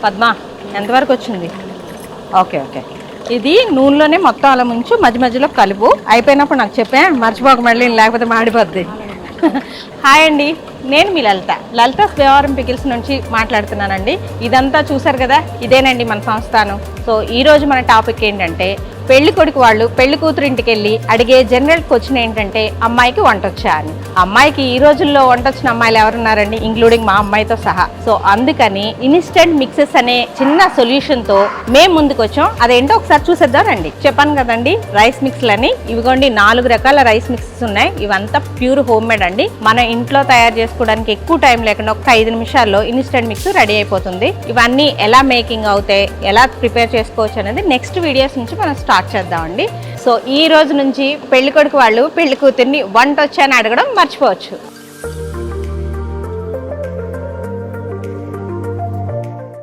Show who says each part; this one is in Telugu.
Speaker 1: పద్మ ఎంతవరకు వచ్చింది? ఓకే ఓకే, ఇది నూనెలోనే మొత్తం అలా ముంచు, మధ్య మధ్యలో కలుపు. అయిపోయినప్పుడు నాకు చెప్పే, మర్చిపోక మళ్ళీ, లేకపోతే మాడిపోద్ది. హాయ్ అండి, నేను మీ లలిత స్వేవారం పికిల్స్ నుంచి మాట్లాడుతున్నానండి. ఇదంతా చూసారు కదా, ఇదేనండి మన సంస్థానం. సో ఈరోజు మన టాపిక్ ఏంటంటే, పెళ్లి కొడుకు వాళ్ళు పెళ్లి కూతురు ఇంటికి వెళ్ళి అడిగే జనరల్ క్వశ్చన్ ఏంటంటే, అమ్మాయికి వంట వచ్చా అని. అమ్మాయికి ఈ రోజుల్లో వంట వచ్చిన అమ్మాయిలు ఎవరున్నారండి, ఇంక్లూడింగ్ మా అమ్మాయితో సహా. సో అందుకని ఇన్స్టెంట్ మిక్సెస్ అనే చిన్న సొల్యూషన్ తో మేము ముందుకు వచ్చాం. అదేంటో ఒకసారి చూసేద్దాం రండి. చెప్పాను కదండి, రైస్ మిక్స్లు అని. ఇవిగోండి 4 రకాల రైస్ మిక్సెస్ ఉన్నాయి. ఇవంతా ప్యూర్ హోమ్ మేడ్ అండి. మన ఇంట్లో తయారు చేసుకోవడానికి ఎక్కువ టైం లేకుండా ఒక 5 నిమిషాల్లో ఇన్స్టెంట్ మిక్స్ రెడీ అయిపోతుంది. ఇవన్నీ ఎలా మేకింగ్ అవుతాయి, ఎలా ప్రిపేర్ చేసుకోవచ్చు అనేది నెక్స్ట్ వీడియోస్ నుంచి మనం స్టార్ట్ చేద్దామండి. సో ఈ రోజు నుంచి పెళ్లి కొడుకు వాళ్ళు పెళ్లి కూతుర్ని వంట వచ్చని అడగడం మర్చిపోవచ్చు.